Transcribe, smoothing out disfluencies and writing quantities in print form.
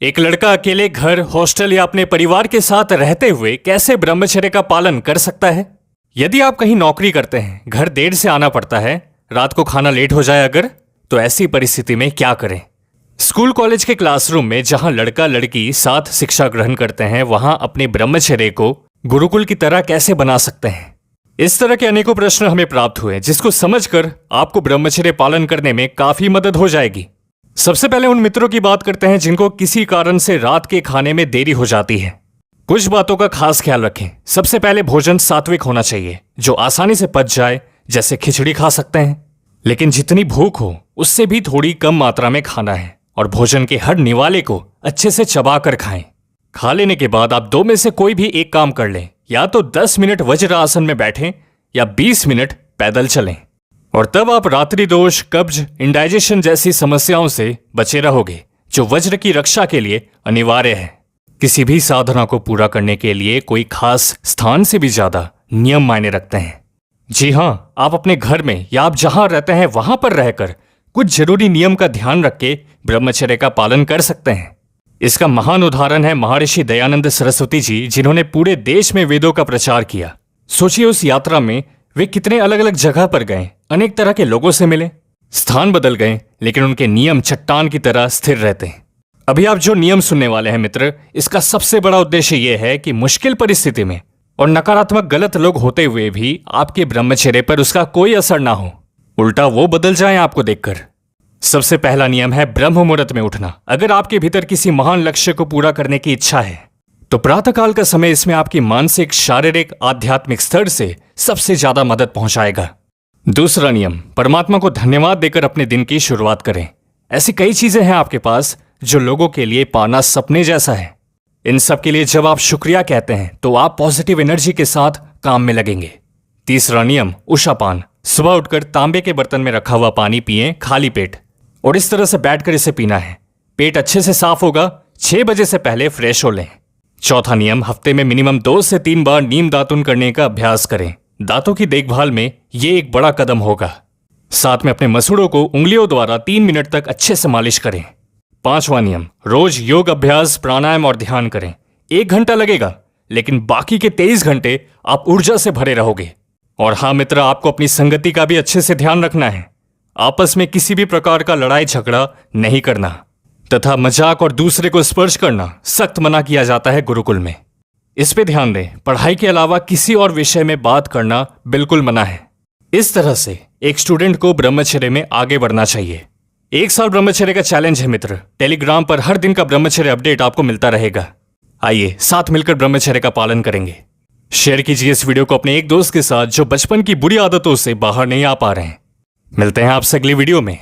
एक लड़का अकेले घर, हॉस्टल या अपने परिवार के साथ रहते हुए कैसे ब्रह्मचर्य का पालन कर सकता है? यदि आप कहीं नौकरी करते हैं, घर देर से आना पड़ता है, रात को खाना लेट हो जाए अगर, तो ऐसी परिस्थिति में क्या करें? स्कूल कॉलेज के क्लासरूम में जहां लड़का लड़की साथ शिक्षा ग्रहण करते हैं, वहां अपने ब्रह्मचर्य को गुरुकुल की तरह कैसे बना सकते हैं? इस तरह के अनेकों प्रश्न हमें प्राप्त हुए, जिसको समझकर आपको ब्रह्मचर्य पालन करने में काफी मदद हो जाएगी। सबसे पहले उन मित्रों की बात करते हैं जिनको किसी कारण से रात के खाने में देरी हो जाती है। कुछ बातों का खास ख्याल रखें। सबसे पहले भोजन सात्विक होना चाहिए, जो आसानी से पच जाए, जैसे खिचड़ी खा सकते हैं। लेकिन जितनी भूख हो उससे भी थोड़ी कम मात्रा में खाना है, और भोजन के हर निवाले को अच्छे से चबा कर खाएं। खा लेने के बाद आप दो में से कोई भी एक काम कर लें, या तो 10 मिनट वज्र आसन में बैठें या 20 मिनट पैदल चलें, और तब आप रात्रि दोष, कब्ज, इंडाइजेशन जैसी समस्याओं से बचे रहोगे, जो वज्र की रक्षा के लिए अनिवार्य है। किसी भी साधना को पूरा करने के लिए कोई खास स्थान से भी ज्यादा नियम मायने रखते हैं। जी हाँ, आप अपने घर में या आप जहां रहते हैं वहां पर रहकर कुछ जरूरी नियम का ध्यान रख के ब्रह्मचर्य का पालन कर सकते हैं। इसका महान उदाहरण है महर्षि दयानंद सरस्वती जी, जिन्होंने पूरे देश में वेदों का प्रचार किया। सोचिए, उस यात्रा में वे कितने अलग अलग जगह पर गए, अनेक तरह के लोगों से मिले, स्थान बदल गए, लेकिन उनके नियम चट्टान की तरह स्थिर रहते हैं। अभी आप जो नियम सुनने वाले हैं मित्र, इसका सबसे बड़ा उद्देश्य यह है कि मुश्किल परिस्थिति में और नकारात्मक गलत लोग होते हुए भी आपके ब्रह्मचर्य पर उसका कोई असर ना हो, उल्टा वो बदल जाए आपको देखकर। सबसे पहला नियम है ब्रह्म मुहूर्त में उठना। अगर आपके भीतर किसी महान लक्ष्य को पूरा करने की इच्छा है, तो प्रातःकाल का समय इसमें आपकी मानसिक, शारीरिक, आध्यात्मिक स्तर से सबसे ज्यादा मदद पहुंचाएगा। दूसरा नियम, परमात्मा को धन्यवाद देकर अपने दिन की शुरुआत करें। ऐसी कई चीजें हैं आपके पास जो लोगों के लिए पाना सपने जैसा है। इन सब के लिए जब आप शुक्रिया कहते हैं तो आप पॉजिटिव एनर्जी के साथ काम में लगेंगे। तीसरा नियम, उषापान। सुबह उठकर तांबे के बर्तन में रखा हुआ पानी पिएं खाली पेट, और इस तरह से बैठकर इसे पीना है। पेट अच्छे से साफ होगा। 6 बजे से पहले फ्रेश हो लें। चौथा नियम, हफ्ते में मिनिमम 2 से 3 बार नीम दातुन करने का अभ्यास करें। दांतों की देखभाल में ये एक बड़ा कदम होगा। साथ में अपने मसूड़ों को उंगलियों द्वारा 3 मिनट तक अच्छे से मालिश करें। पांचवा नियम, रोज योग अभ्यास, प्राणायाम और ध्यान करें। 1 घंटा लगेगा, लेकिन बाकी के 23 घंटे आप ऊर्जा से भरे रहोगे। और हाँ मित्र, आपको अपनी संगति का भी अच्छे से ध्यान रखना है। आपस में किसी भी प्रकार का लड़ाई झगड़ा नहीं करना, तथा मजाक और दूसरे को स्पर्श करना सख्त मना किया जाता है गुरुकुल में। इस पे ध्यान दें। पढ़ाई के अलावा किसी और विषय में बात करना बिल्कुल मना है। इस तरह से एक स्टूडेंट को ब्रह्मचर्य में आगे बढ़ना चाहिए। 1 साल ब्रह्मचर्य का चैलेंज है मित्र। टेलीग्राम पर हर दिन का ब्रह्मचर्य अपडेट आपको मिलता रहेगा। आइए साथ मिलकर ब्रह्मचर्य का पालन करेंगे। शेयर कीजिए इस वीडियो को अपने एक दोस्त के साथ जो बचपन की बुरी आदतों से बाहर नहीं आ पा रहे हैं। मिलते हैं आपसे अगली वीडियो में।